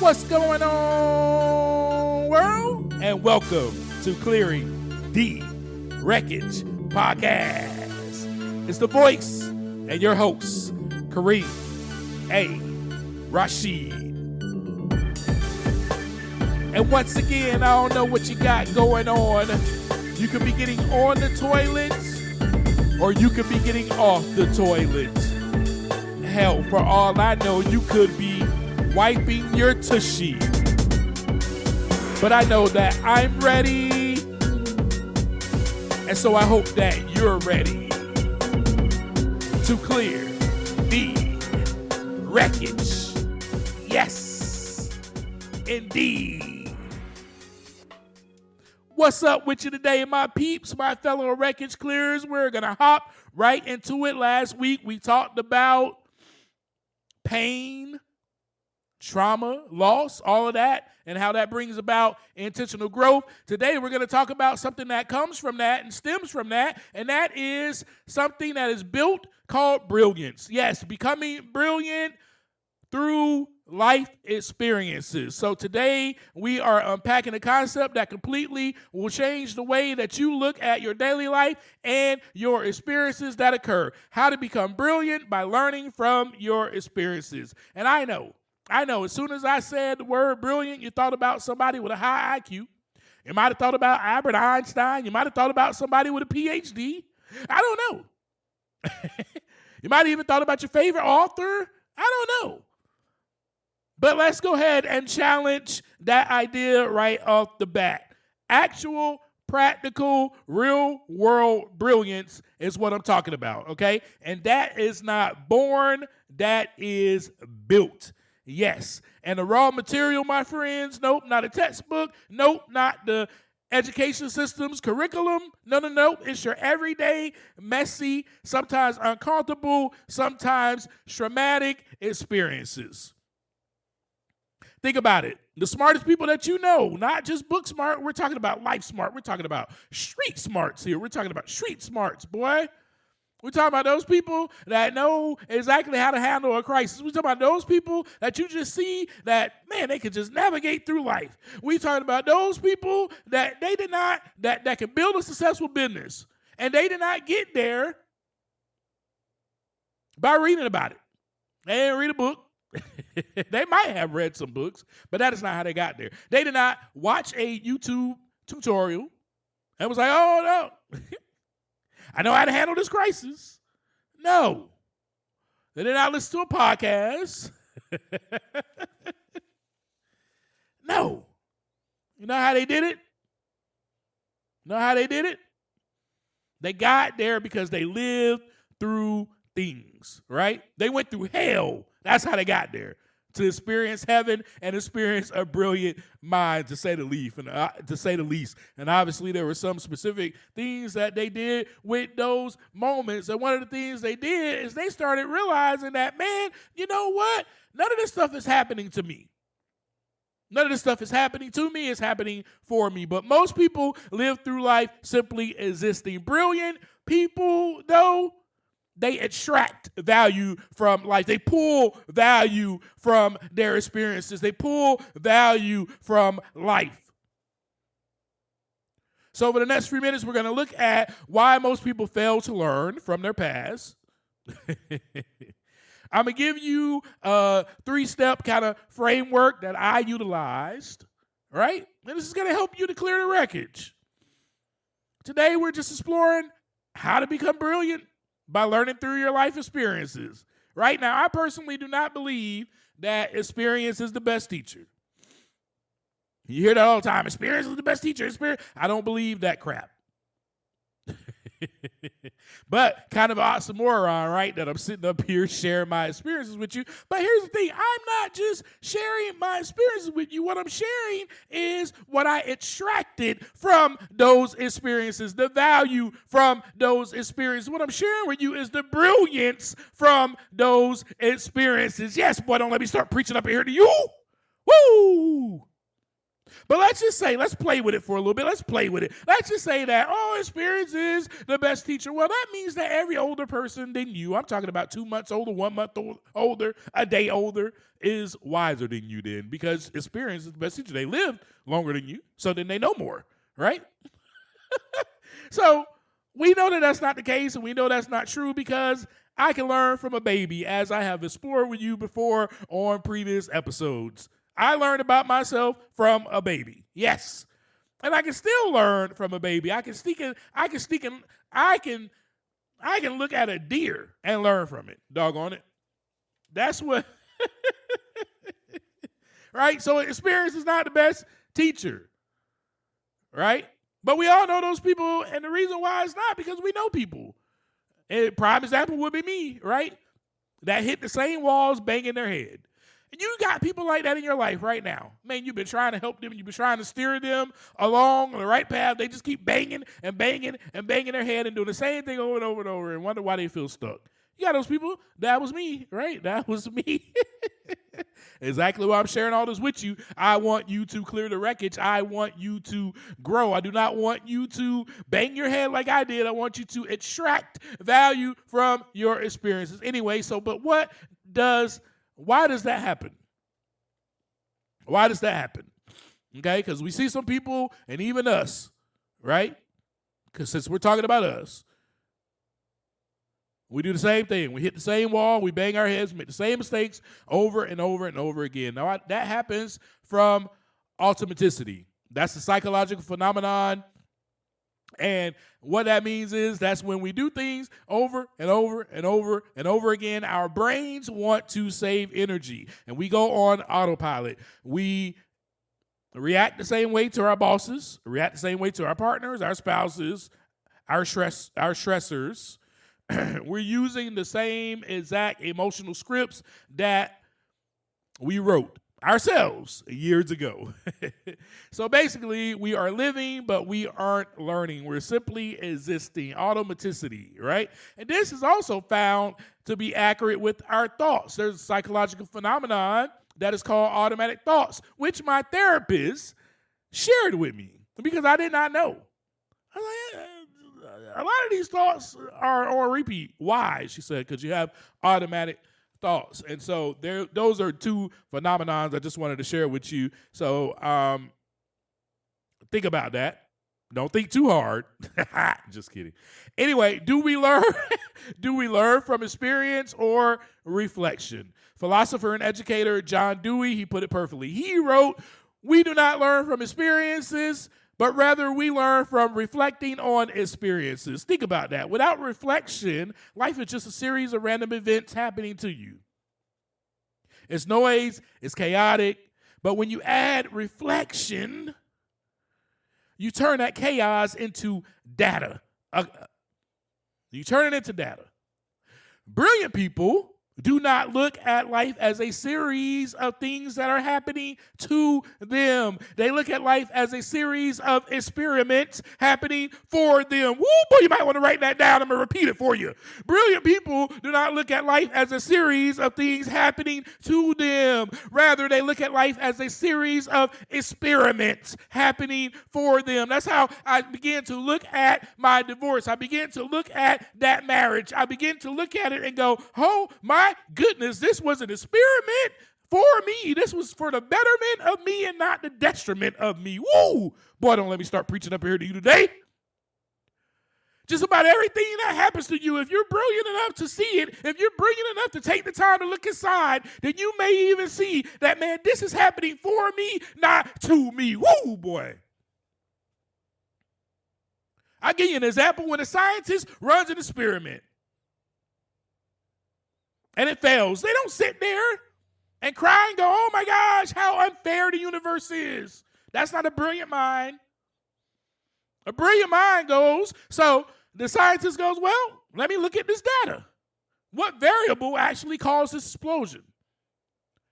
What's going on, world? And welcome to Clearing the Wreckage Podcast. It's the voice and your host, Kareem A. Rashid. And once again, I don't know what you got going on. You could be getting on the toilet, or you could be getting off the toilet. Hell, for all I know, you could be wiping your tushy. But I know that I'm ready, and so I hope that you're ready to clear the wreckage. Yes, indeed. What's up with you today, my peeps, my fellow wreckage clearers? We're going to hop right into it. Last week, we talked about pain, trauma, loss, all of that, and how that brings about intentional growth. Today, we're going to talk about something that comes from that and stems from that, and that is something that is built called brilliance. Yes, becoming brilliant through life experiences. So today, we are unpacking a concept that completely will change the way that you look at your daily life and your experiences that occur. How to become brilliant by learning from your experiences. And I know, as soon as I said the word brilliant, you thought about somebody with a high IQ. You might have thought about Albert Einstein. You might have thought about somebody with a PhD. I don't know. You might have even thought about your favorite author. I don't know. But let's go ahead and challenge that idea right off the bat. Actual, practical, real-world brilliance is what I'm talking about, okay? And that is not born, that is built. Yes. And the raw material, my friends, nope, not a textbook. Nope, not the education system's curriculum. No. It's your everyday, messy, sometimes uncomfortable, sometimes traumatic experiences. Think about it. The smartest people that you know, not just book smart, we're talking about life smart. We're talking about street smarts here. We're talking about street smarts, boy. We're talking about those people that know exactly how to handle a crisis. We're talking about those people that you just see that, man, they can just navigate through life. We're talking about those people that they did not, that can build a successful business. And they did not get there by reading about it. They didn't read a book. They might have read some books, but that is not how they got there. They did not watch a YouTube tutorial and was like, oh, no, I know how to handle this crisis. No. They did not listen to a podcast. No. You know how they did it? They got there because they lived through things, right? They went through hell. That's how they got there, to experience heaven and experience a brilliant mind, to say the least. And obviously, there were some specific things that they did with those moments. And one of the things they did is they started realizing that, man, you know what? None of this stuff is happening to me. None of this stuff is happening to me. It's happening for me. But most people live through life simply existing. Brilliant people, though, they extract value from life. They pull value from their experiences. They pull value from life. So over the next few minutes, we're going to look at why most people fail to learn from their past. I'm going to give you a 3-step kind of framework that I utilized, right? And this is going to help you to clear the wreckage. Today, we're just exploring how to become brilliant by learning through your life experiences. Right now, I personally do not believe that experience is the best teacher. You hear that all the time. Experience is the best teacher. I don't believe that crap. But kind of an oxymoron, right? That I'm sitting up here sharing my experiences with you. But here's the thing. I'm not just sharing my experiences with you. What I'm sharing is what I extracted from those experiences, the value from those experiences. What I'm sharing with you is the brilliance from those experiences. Yes, boy, don't let me start preaching up here to you. Woo! But let's play with it for a little bit. Let's play with it. Let's just say that, experience is the best teacher. Well, that means that every older person than you, I'm talking about 2 months older, 1 month older, a day older, is wiser than you then, because experience is the best teacher. They lived longer than you, so then they know more, right? So we know that that's not the case, and we know that's not true because I can learn from a baby, as I have explored with you before on previous episodes. I learned about myself from a baby. Yes. And I can still learn from a baby. I can look at a deer and learn from it. Doggone it. That's what right? So experience is not the best teacher. Right? But we all know those people, and the reason why it's not because we know people. A prime example would be me, right? That hit the same walls banging their head. And you got people like that in your life right now. Man, you've been trying to help them. You've been trying to steer them along the right path. They just keep banging and banging and banging their head and doing the same thing over and over and over and wonder why they feel stuck. You got those people. That was me, right? That was me. Exactly why I'm sharing all this with you. I want you to clear the wreckage. I want you to grow. I do not want you to bang your head like I did. I want you to extract value from your experiences. Anyway, why does that happen? Why does that happen? Okay, because we see some people, and even us, right? Because since we're talking about us, we do the same thing. We hit the same wall. We bang our heads, make the same mistakes over and over and over again. Now, that happens from automaticity. That's a psychological phenomenon. And what that means is that's when we do things over and over and over and over again. Our brains want to save energy, and we go on autopilot. We react the same way to our bosses, react the same way to our partners, our spouses, our stressors. We're using the same exact emotional scripts that we wrote ourselves years ago. So basically, we are living, but we aren't learning. We're simply existing. Automaticity, right? And this is also found to be accurate with our thoughts. There's a psychological phenomenon that is called automatic thoughts, which my therapist shared with me because I did not know. I was like, a lot of these thoughts are on repeat. Why? She said, because you have automatic thoughts. And so those are two phenomenons I just wanted to share with you. So think about that. Don't think too hard. Just kidding. Anyway, do we learn? Do we learn from experience or reflection? Philosopher and educator John Dewey, he put it perfectly. He wrote, "We do not learn from experiences, but rather we learn from reflecting on experiences." Think about that. Without reflection, life is just a series of random events happening to you. It's noise, it's chaotic, but when you add reflection, you turn that chaos into data. You turn it into data. Brilliant people do not look at life as a series of things that are happening to them. They look at life as a series of experiments happening for them. Woo, boy, you might want to write that down. I'm going to repeat it for you. Brilliant people do not look at life as a series of things happening to them. Rather, they look at life as a series of experiments happening for them. That's how I began to look at my divorce. I began to look at that marriage. I began to look at it and go, oh, my goodness, this was an experiment for me. This was for the betterment of me and not the detriment of me. Woo! Boy, don't let me start preaching up here to you today. Just about everything that happens to you, if you're brilliant enough to see it, if you're brilliant enough to take the time to look inside, then you may even see that, man, this is happening for me, not to me. Woo, boy. I'll give you an example. When a scientist runs an experiment, and it fails, they don't sit there and cry and go, oh my gosh, how unfair the universe is. That's not a brilliant mind. A brilliant mind goes, so the scientist goes, well, let me look at this data. What variable actually caused this explosion?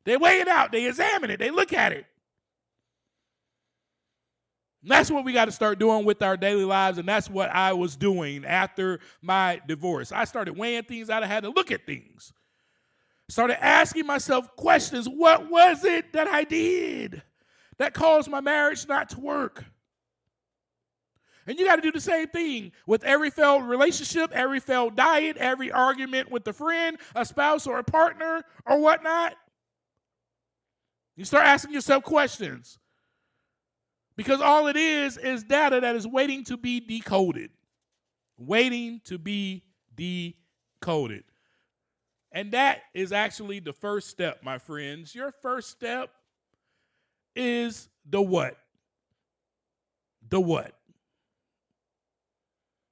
They weigh it out, they examine it, they look at it. And that's what we got to start doing with our daily lives, and that's what I was doing after my divorce. I started weighing things out. I had to look at things. Started asking myself questions. What was it that I did that caused my marriage not to work. And you got to do the same thing with every failed relationship, every failed diet, every argument with a friend, a spouse, or a partner, or whatnot. You start asking yourself questions. Because all it is data that is waiting to be decoded. Waiting to be decoded. And that is actually the first step, my friends. Your first step is the what? The what?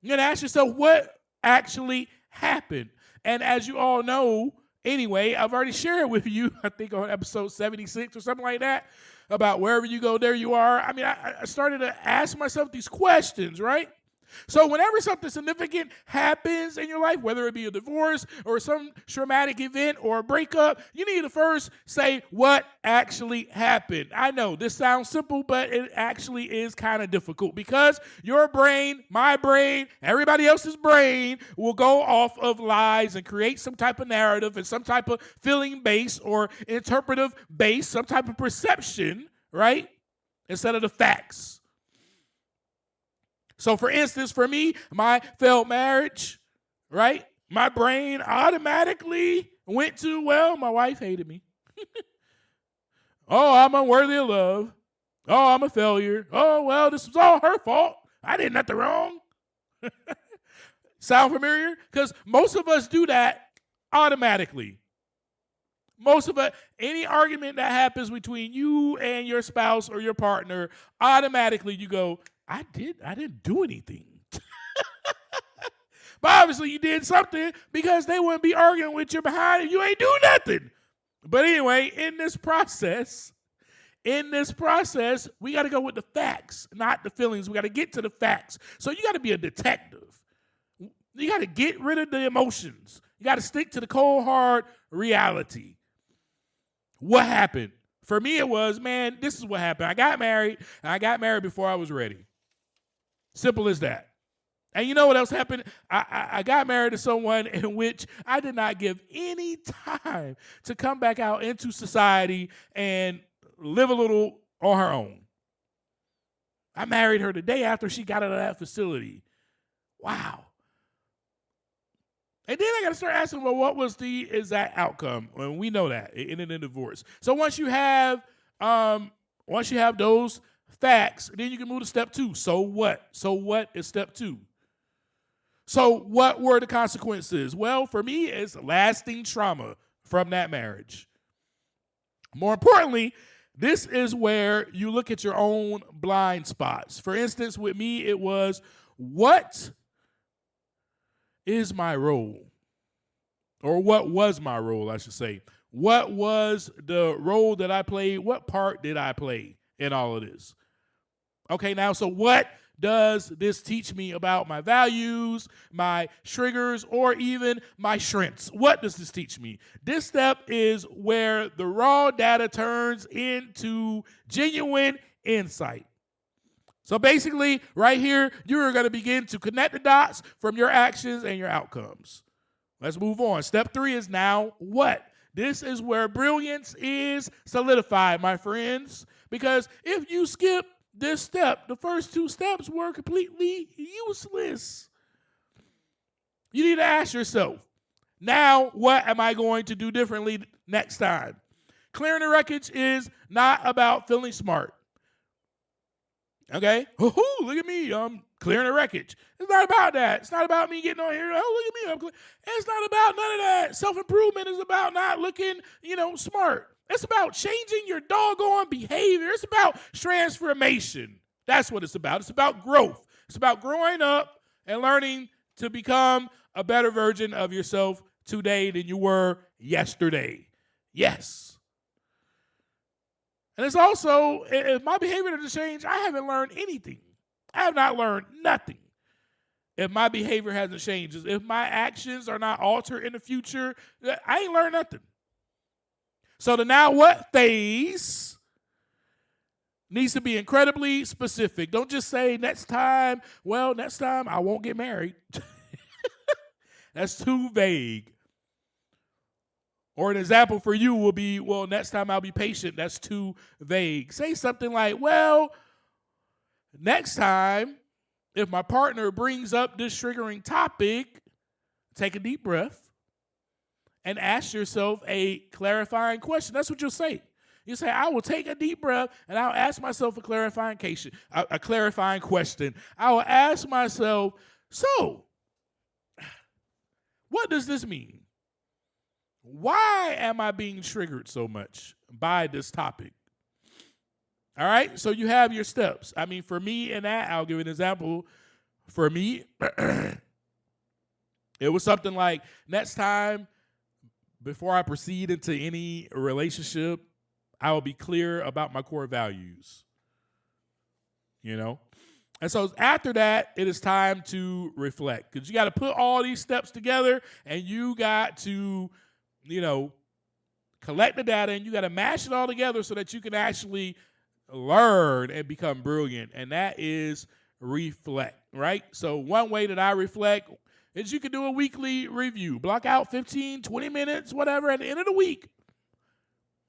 You're going to ask yourself what actually happened. And as you all know, anyway, I've already shared with you, I think on episode 76 or something like that, about wherever you go, there you are. I mean, I started to ask myself these questions, right? So whenever something significant happens in your life, whether it be a divorce or some traumatic event or a breakup, you need to first say what actually happened. I know this sounds simple, but it actually is kind of difficult because your brain, my brain, everybody else's brain will go off of lies and create some type of narrative and some type of feeling base or interpretive base, some type of perception, right? Instead of the facts. So, for instance, for me, my failed marriage, right? My brain automatically went to, well, my wife hated me. Oh, I'm unworthy of love. Oh, I'm a failure. Oh, well, this was all her fault. I did nothing wrong. Sound familiar? Because most of us do that automatically. Most of us, any argument that happens between you and your spouse or your partner, automatically you go, I didn't do anything. But obviously you did something because they wouldn't be arguing with you behind and you ain't do nothing. But anyway, in this process, we got to go with the facts, not the feelings. We got to get to the facts. So you got to be a detective. You got to get rid of the emotions. You got to stick to the cold, hard reality. What happened? For me, it was, man, this is what happened. I got married, and I got married before I was ready. Simple as that. And you know what else happened? I got married to someone in which I did not give any time to come back out into society and live a little on her own. I married her the day after she got out of that facility. Wow. And then I got to start asking, well, what was the exact outcome? Well, we know that in a divorce. So once you have those facts, then you can move to step 2. So what? So what is step 2? So what were the consequences? Well, for me, it's lasting trauma from that marriage. More importantly, this is where you look at your own blind spots. For instance, with me, it was, what is my role? Or what was my role, I should say. What was the role that I played? What part did I play in all of this? Okay, now, so what does this teach me about my values, my triggers, or even my strengths? What does this teach me? This step is where the raw data turns into genuine insight. So basically, right here, you're going to begin to connect the dots from your actions and your outcomes. Let's move on. Step 3 is now what? This is where brilliance is solidified, my friends. Because if you skip this step, the first 2 steps were completely useless. You need to ask yourself, now what am I going to do differently next time? Clearing the wreckage is not about feeling smart. Okay? Look at me. I'm clearing the wreckage. It's not about that. It's not about me getting on here. Oh, look at me. It's not about none of that. Self-improvement is about not looking, smart. It's about changing your doggone behavior. It's about transformation. That's what it's about. It's about growth. It's about growing up and learning to become a better version of yourself today than you were yesterday. Yes. And it's also, if my behavior doesn't change, I haven't learned anything. I have not learned nothing. If my behavior hasn't changed, if my actions are not altered in the future, I ain't learned nothing. So the now what phase needs to be incredibly specific. Don't just say next time I won't get married. That's too vague. Or an example for you will be, well, next time I'll be patient. That's too vague. Say something like, well, next time, if my partner brings up this triggering topic, take a deep breath and ask yourself a clarifying question. That's what you'll say. You say, I will take a deep breath and I'll ask myself a clarifying question. I will ask myself, so, what does this mean? Why am I being triggered so much by this topic? All right, so you have your steps. I mean, for me in that, I'll give an example. For me, it was something like, next time, before I proceed into any relationship, I will be clear about my core values. You know? And so after that, it is time to reflect. Because you got to put all these steps together, and you got to, collect the data, and you got to mash it all together so that you can actually learn and become brilliant. And that is reflect, right? So one way that I reflect is you can do a weekly review. Block out 15, 20 minutes, whatever, at the end of the week.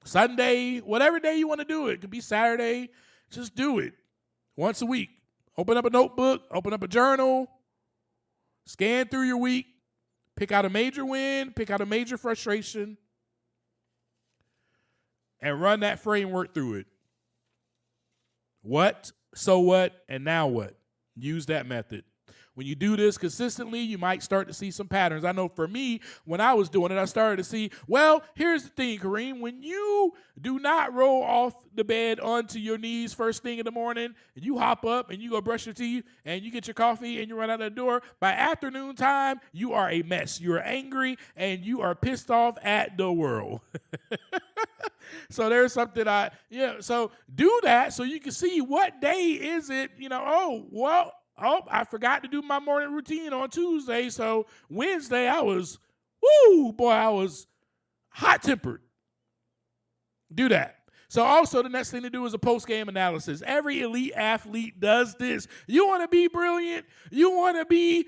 Sunday, whatever day you want to do it. It could be Saturday. Just do it once a week. Open up a notebook, open up a journal, scan through your week, pick out a major win, pick out a major frustration, and run that framework through it. What, so what, and now what? Use that method. When you do this consistently, you might start to see some patterns. I know for me, when I was doing it, I started to see, well, here's the thing, Kareem. When you do not roll off the bed onto your knees first thing in the morning, and you hop up and you go brush your teeth and you get your coffee and you run out of the door, by afternoon time, you are a mess. You are angry and you are pissed off at the world. So there's something so do that so you can see what day is it, I forgot to do my morning routine on Tuesday, so Wednesday I was hot-tempered. Do that. So also the next thing to do is a post-game analysis. Every elite athlete does this. You want to be brilliant? You want to be,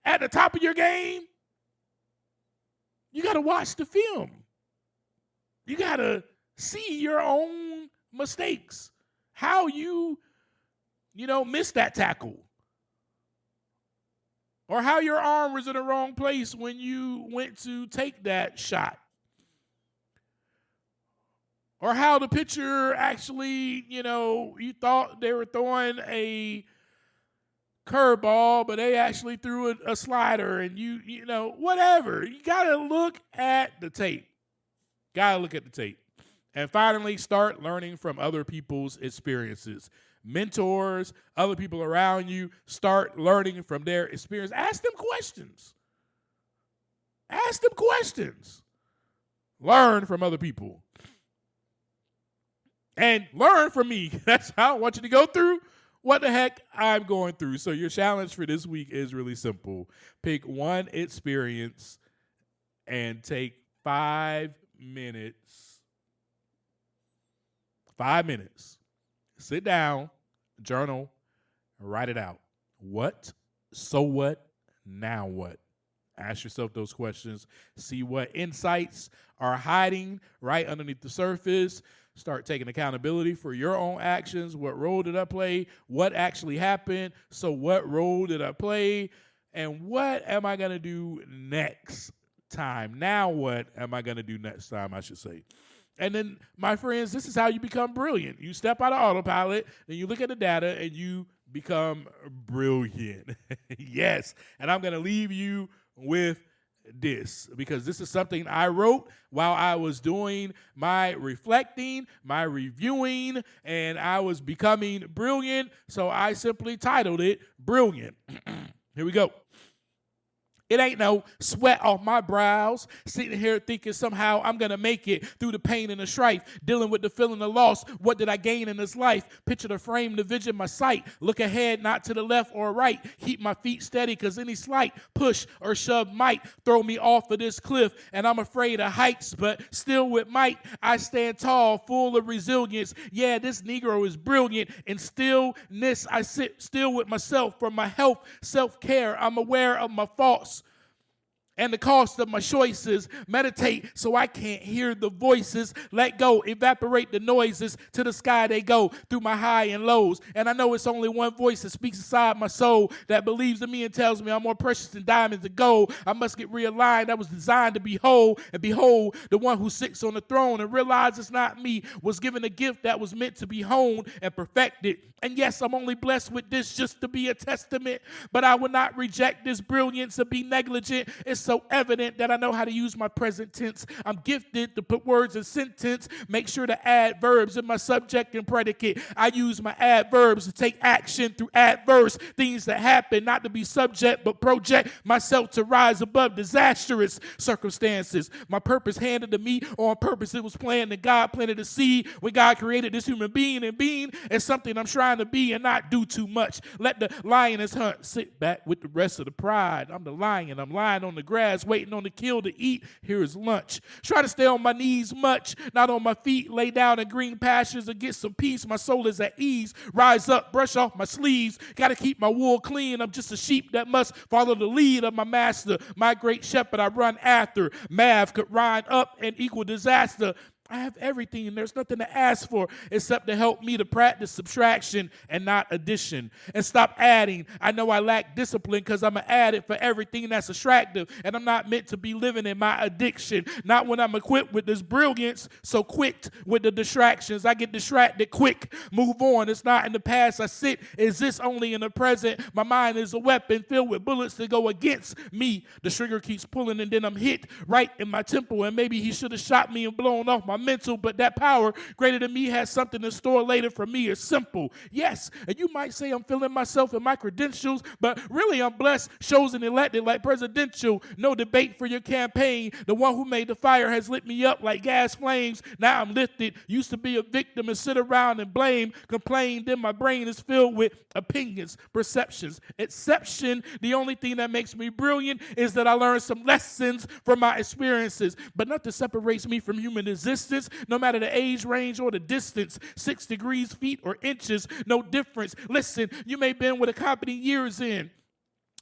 at the top of your game? You got to watch the film. You got to see your own mistakes. How you missed that tackle. Or how your arm was in the wrong place when you went to take that shot. Or how the pitcher actually, you thought they were throwing a curveball, but they actually threw a slider and whatever. You got to look at the tape. And finally, start learning from other people's experiences. Mentors, other people around you, start learning from their experience. Ask them questions. Learn from other people. And learn from me. That's how I want you to go through what the heck I'm going through. So your challenge for this week is really simple. Pick one experience and take 5 minutes. 5 minutes. Sit down, journal, write it out. What? So what? Now what? Ask yourself those questions. See what insights are hiding right underneath the surface. Start taking accountability for your own actions. What role did I play? What actually happened? So what role did I play? And what am I going to do next time? Now what am I going to do next time, I should say. And then, my friends, this is how you become brilliant. You step out of autopilot, then you look at the data, and you become brilliant. Yes. And I'm going to leave you with this, because this is something I wrote while I was doing my reflecting, my reviewing, and I was becoming brilliant. So I simply titled it Brilliant. Here we go. It ain't no sweat off my brows, sitting here thinking somehow I'm going to make it through the pain and the strife, dealing with the feeling of loss. What did I gain in this life? Picture the frame, the vision, my sight. Look ahead, not to the left or right. Keep my feet steady, because any slight push or shove might throw me off of this cliff. And I'm afraid of heights, but still with might, I stand tall, full of resilience. Yeah, this Negro is brilliant. In stillness, I sit still with myself for my health, self-care. I'm aware of my faults and the cost of my choices. Meditate so I can't hear the voices. Let go, evaporate the noises. To the sky they go, through my high and lows. And I know it's only one voice that speaks inside my soul, that believes in me and tells me I'm more precious than diamonds and gold. I must get realigned. I was designed to be whole. And behold, the one who sits on the throne, and realize it's not me, was given a gift that was meant to be honed and perfected. And yes, I'm only blessed with this just to be a testament, but I will not reject this brilliance or be negligent. It's so evident that I know how to use my present tense. I'm gifted to put words in sentence, make sure to add verbs in my subject and predicate. I use my adverbs to take action through adverse things that happen, not to be subject, but project myself to rise above disastrous circumstances. My purpose handed to me on purpose. It was planned that God planted a seed when God created this human being, and being is something I'm trying to be and not do too much. Let the lioness hunt. Sit back with the rest of the pride. I'm the lion. I'm lying on the grass, waiting on the kill to eat. Here is lunch. Try to stay on my knees much, not on my feet. Lay down in green pastures and get some peace. My soul is at ease. Rise up, brush off my sleeves. Got to keep my wool clean. I'm just a sheep that must follow the lead of my master. My great shepherd I run after. Math could rhyme up and equal disaster. I have everything, and there's nothing to ask for except to help me to practice subtraction and not addition. And stop adding. I know I lack discipline because I'm an addict for everything that's attractive, and I'm not meant to be living in my addiction. Not when I'm equipped with this brilliance, so quick with the distractions. I get distracted quick. Move on. It's not in the past I sit. Exists only in the present. My mind is a weapon filled with bullets that go against me. The trigger keeps pulling, and then I'm hit right in my temple, and maybe he should have shot me and blown off my mental, but that power greater than me has something in store later for me. It's simple. Yes, and you might say I'm feeling myself and my credentials, but really I'm blessed, chosen, elected like presidential. No debate for your campaign. The one who made the fire has lit me up like gas flames. Now I'm lifted. Used to be a victim and sit around and blame, complain. Then my brain is filled with opinions, perceptions, exception. The only thing that makes me brilliant is that I learned some lessons from my experiences, but nothing separates me from human existence. No matter the age range or the distance, 6 degrees, feet, or inches, no difference. Listen, you may have been with a company years in,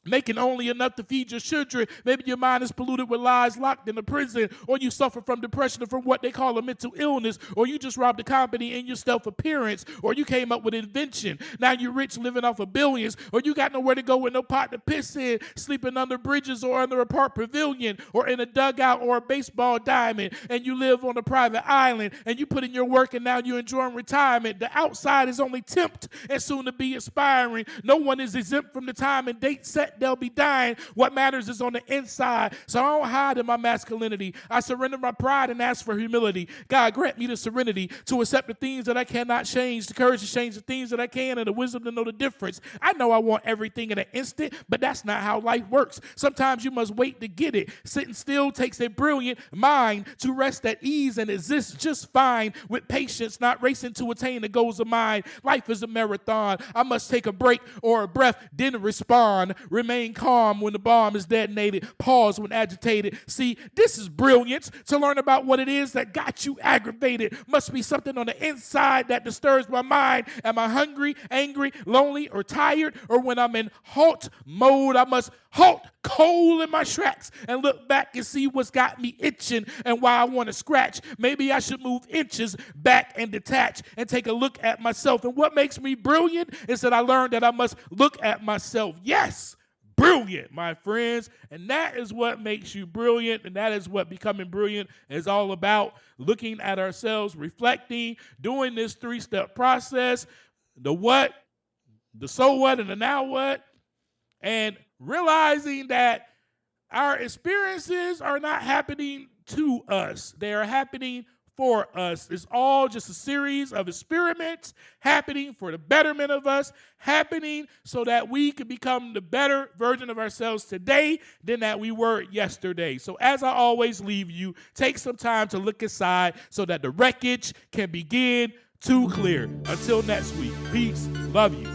making only enough to feed your children. Maybe your mind is polluted with lies, locked in a prison, or you suffer from depression or from what they call a mental illness, or you just robbed the company in your self-appearance, or you came up with an invention. Now you're rich living off of billions, or you got nowhere to go with no pot to piss in, sleeping under bridges or under a park pavilion, or in a dugout or a baseball diamond, and you live on a private island, and you put in your work, and now you're enjoying retirement. The outside is only tempt and soon to be expiring. No one is exempt from the time and date set they'll be dying. What matters is on the inside. So I don't hide in my masculinity. I surrender my pride and ask for humility. God, grant me the serenity to accept the things that I cannot change, the courage to change the things that I can, and the wisdom to know the difference. I know I want everything in an instant, but that's not how life works. Sometimes you must wait to get it. Sitting still takes a brilliant mind to rest at ease and exist just fine with patience, not racing to attain the goals of mine. Life is a marathon. I must take a break or a breath, then respond. Remain calm when the bomb is detonated. Pause when agitated. See, this is brilliance. To learn about what it is that got you aggravated. Must be something on the inside that disturbs my mind. Am I hungry, angry, lonely, or tired? Or when I'm in halt mode, I must halt cold in my tracks and look back and see what's got me itching and why I want to scratch. Maybe I should move inches back and detach and take a look at myself. And what makes me brilliant is that I learned that I must look at myself. Yes, brilliant, my friends. And that is what makes you brilliant. And that is what becoming brilliant is all about. Looking at ourselves, reflecting, doing this 3-step process, the what, the so what, and the now what, and realizing that our experiences are not happening to us. They are happening for us. It's all just a series of experiments happening for the betterment of us, happening so that we can become the better version of ourselves today than that we were yesterday. So as I always leave you, take some time to look inside so that the wreckage can begin to clear. Until next week, peace, love you.